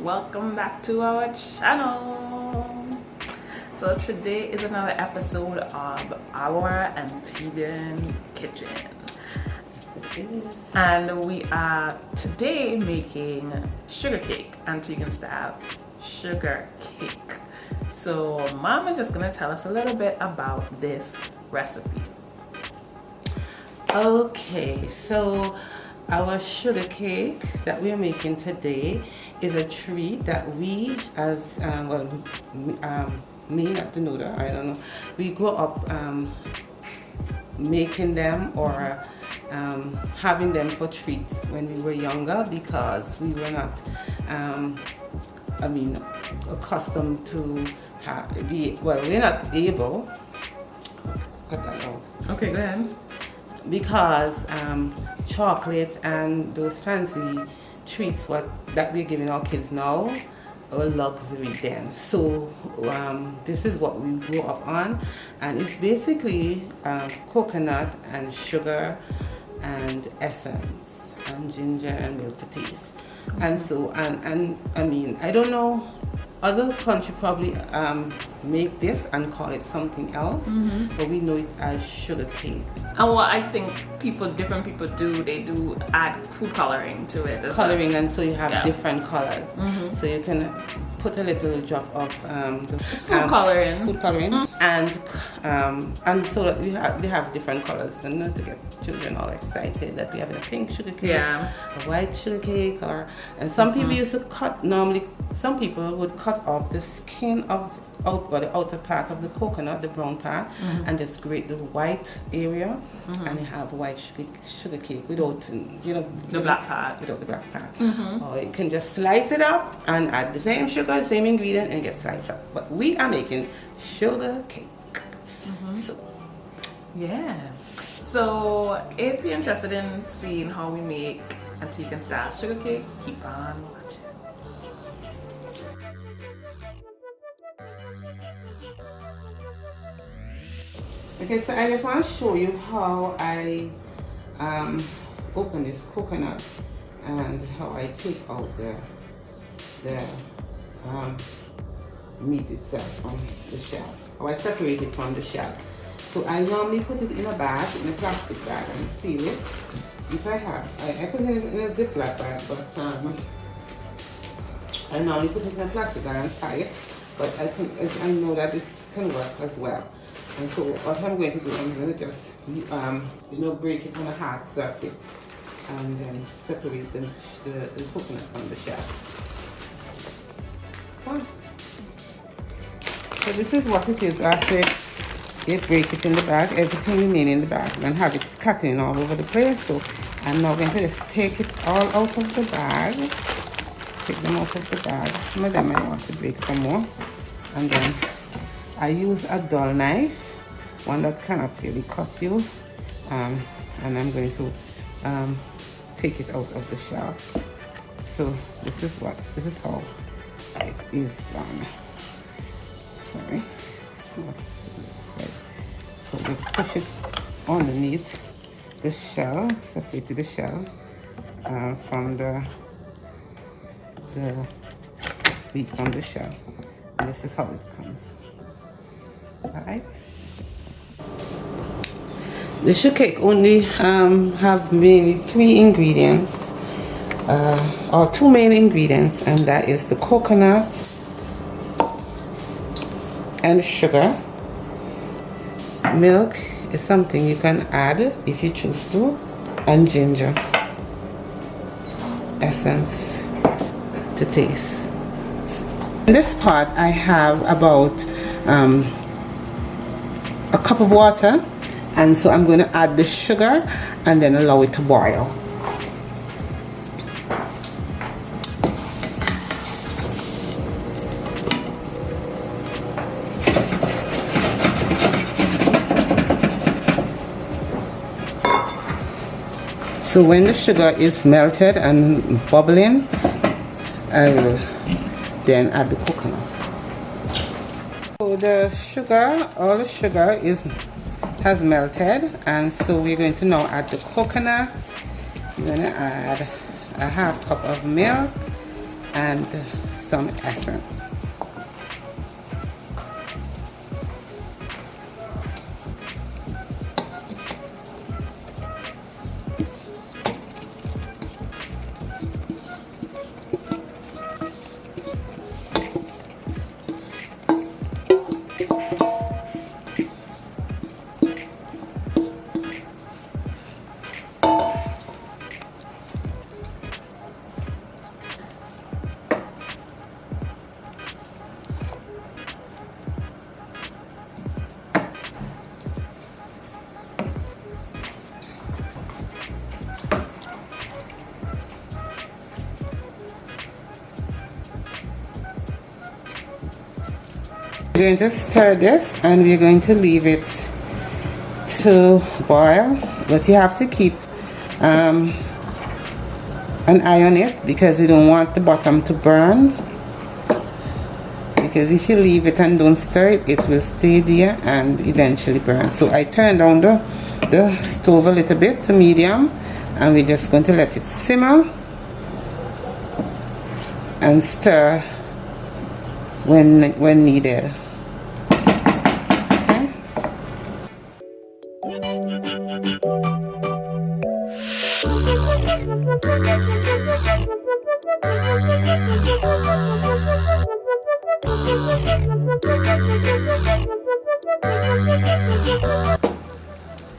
welcome back to our channel. So today is another episode of Our Antiguan Kitchen, and we are today making sugar cake, Antiguan style sugar cake. So Mom is just gonna tell us a little bit about this recipe. Okay, so our sugar cake that we are making today is a treat that we, as me, not the noodle, I don't know, we grew up making them or having them for treats when we were younger, because we were not, accustomed to we're not able. Cut that out. Okay, go ahead. Because chocolate and those fancy treats that we're giving our kids now are luxury then. So this is what we grew up on, and it's basically coconut and sugar and essence and ginger and milk to taste. And so and I mean, I don't know, other countries probably make this and call it something else, but we know it as sugar cake. And what I think different people do, they do add food coloring to it. Coloring, and so you have different colors. So you can put a little drop of food coloring, and so that we have different colors, and not to get children all excited that we have a pink sugar cake, a white sugar cake, and some people used to cut. Normally, some people would cut off the skin of the outer part of the coconut, the brown part, and just grate the white area, and you have white sugar cake without the black part. Without the black part. Or you can just slice it up and add the same sugar, the same ingredient, and get sliced up. But we are making sugar cake. So if you're interested in seeing how we make Antiguan style sugar cake, keep on watching. Okay, so I just want to show you how I open this coconut and how I take out the meat itself from the shell. How I separate it from the shell. So I normally put it in a bag, in a plastic bag, and seal it. If I have, I put it in a Ziploc bag, but I normally put it in a plastic bag and tie it. But I know that this can work as well. And so what I'm going to do, I'm going to just break it on a hard surface and then separate the coconut from the shell. So this is what it is after you break it in the bag. Everything remains in the bag and have it scattering all over the place. So I'm now going to just take it all out of the bag. Take them out of the bag. Some of them I want to break some more. And then I use a dull knife, one that cannot really cut you, and I'm going to take it out of the shell. So this is how it is done. Sorry. So we push it underneath the shell, separate the shell from the meat from the shell. And this is how it comes. Alright. The sugar cake only have mainly 3 ingredients, or 2 main ingredients, and that is the coconut and sugar. Milk is something you can add if you choose to, and ginger essence to taste. In this pot I have about a cup of water, and so I'm going to add the sugar and then allow it to boil. So when the sugar is melted and bubbling, I will then add the coconut. So the sugar, all the sugar has melted, and so we're going to now add the coconut. We're going to add a half cup of milk and some essence. We're going to stir this and we're going to leave it to boil, but you have to keep an eye on it because you don't want the bottom to burn, because if you leave it and don't stir it, it will stay there and eventually burn. So I turned down the stove a little bit to medium, and we're just going to let it simmer and stir when needed. Okay.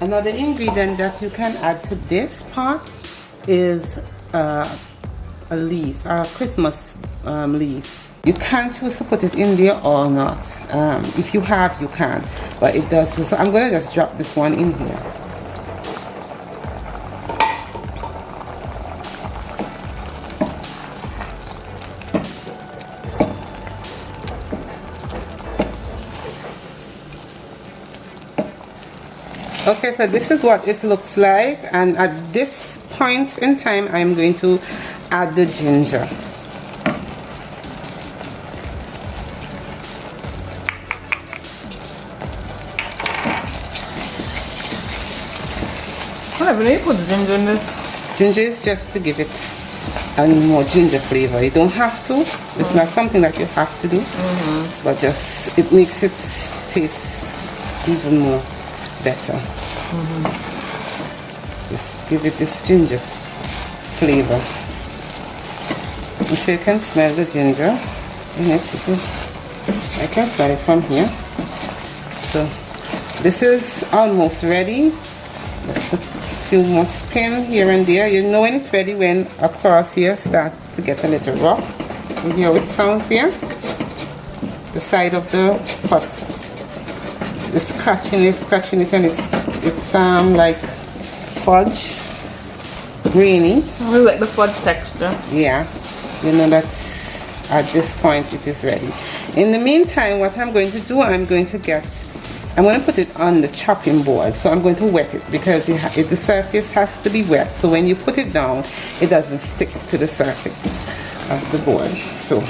Another ingredient that you can add to this pot is a leaf, a Christmas leaf. You can choose to put it in there or not. If you have, you can, but it does. So I'm going to just drop this one in here. Okay, so this is what it looks like, and at this point in time I'm going to add the ginger. Whatever, you put ginger in this? Ginger is just to give it a more ginger flavor. You don't have to. It's not something that you have to do, but just it makes it taste even more better. Just give it this ginger flavor. And so you can smell the ginger in it. I can smell it from here. So this is almost ready. Just a few more spin here and there. You know when it's ready when across here starts to get a little rough. You hear how it sounds here? The side of the pot is scratching it, and it's like fudge, grainy. I like the fudge texture. Yeah, you know that at this point it is ready. In the meantime, what I'm going to do, I'm going to put it on the chopping board. So I'm going to wet it because the surface has to be wet. So when you put it down, it doesn't stick to the surface of the board. So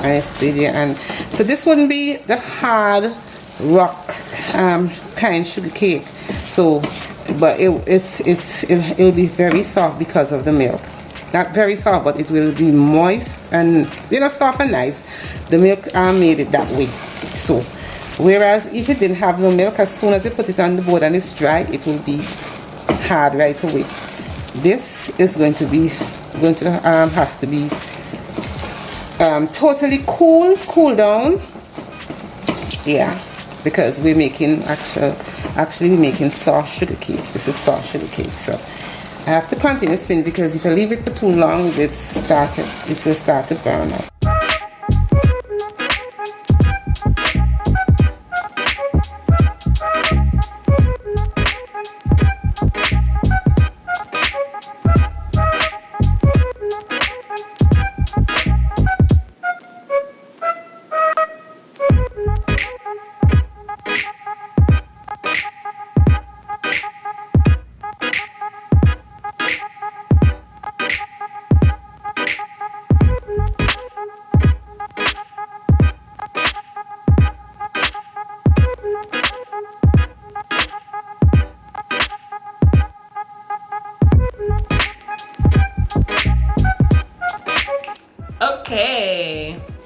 I stay there, and so this wouldn't be the hard rock kind sugar cake. So, but it'll be very soft because of the milk. Not very soft, but it will be moist and soft and nice. The milk made it that way. So, whereas if it didn't have no milk, as soon as you put it on the board and it's dry, it will be hard right away. This is going to have to be totally cool down. Yeah, because we're making actually we're making soft sugar cake. This is soft sugar cake, so I have to continue spinning because if I leave it for too long, it will start to burn up.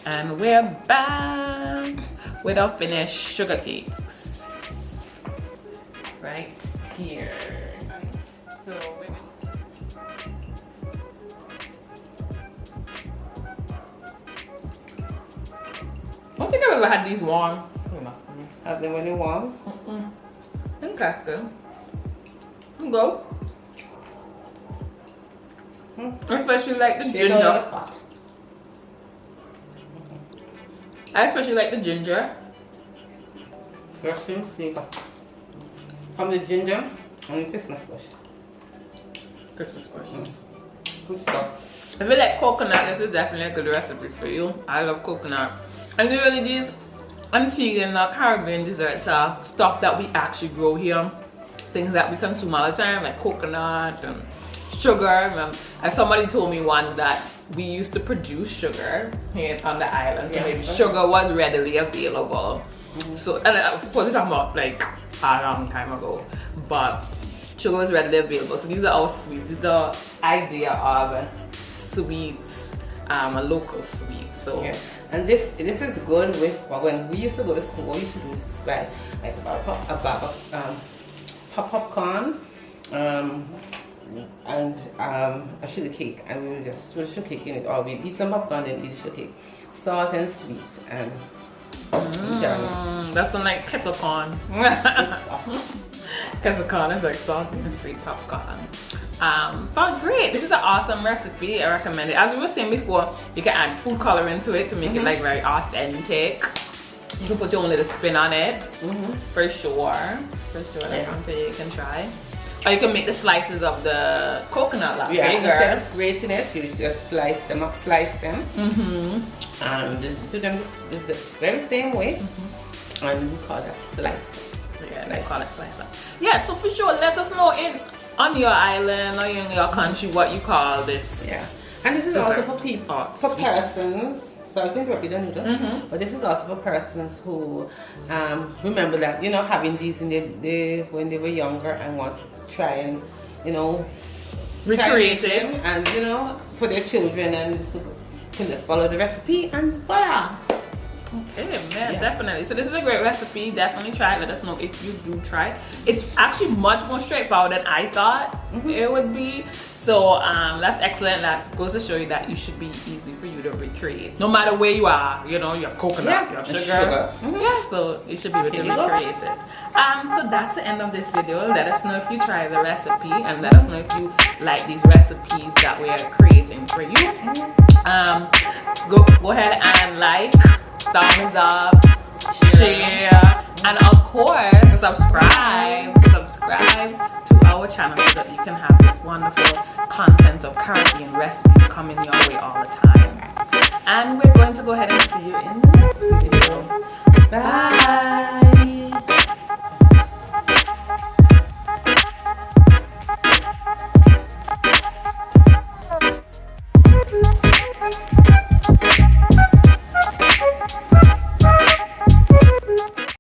And we're back with our finished sugar cakes right here. So I don't think I've ever had these warm. Have them when they warm? Interesting. Go. Especially like the ginger. I especially like the ginger. Dressing flavor. From the ginger and the Christmas bush. Christmas bush. Good stuff. If you like coconut, this is definitely a good recipe for you. I love coconut. And really these Antiguan Caribbean desserts are stuff that we actually grow here. Things that we consume all the time, like coconut and sugar. And somebody told me once that we used to produce sugar here on the island, so maybe sugar was readily available. So, and of course we're talking about like a long time ago, but sugar was readily available. So these are our sweets. This is the idea of sweets, a local sweet. So yeah. And this is good with when we used to go to school. What we used to do is buy like a bag of popcorn and a sugar cake, and we would just throw the sugar cake in it, or we'd eat some popcorn and eat the sugar cake, salt and sweet, and that's some like kettle corn. Kettle corn is like salty and sweet popcorn. But great, this is an awesome recipe. I recommend it. As we were saying before, you can add food color into it to make it like very authentic. You can put your own little spin on it, for sure. That's something you can try. Or you can make the slices of the coconut bigger. Instead of grating it, you just slice them. And do them the very same way. And we call that slice. Yeah, they call it slice up. Yeah, so for sure, let us know on your island or in your country what you call this. Yeah, and this is also for people, for persons. So I think you don't need but this is also for persons who remember that, you know, having these in when they were younger and wanted to try and, you know, recreate it, and, you know, for their children, and just can just follow the recipe and voila. Okay, man, definitely. So this is a great recipe. Definitely try it. Let us know if you do try it. It's actually much more straightforward than I thought it would be. So that's excellent. That goes to show you that it should be easy for you to recreate. No matter where you are, you know, you have coconut, you have sugar. Yeah, so you should be able to recreate it. So that's the end of this video. Let us know if you try the recipe, and let us know if you like these recipes that we are creating for you. Go ahead and like, thumbs up, share, and of course subscribe to our channel so that you can have this wonderful content of Caribbean recipes coming your way all the time. And we're going to go ahead and see you in the next video. Bye.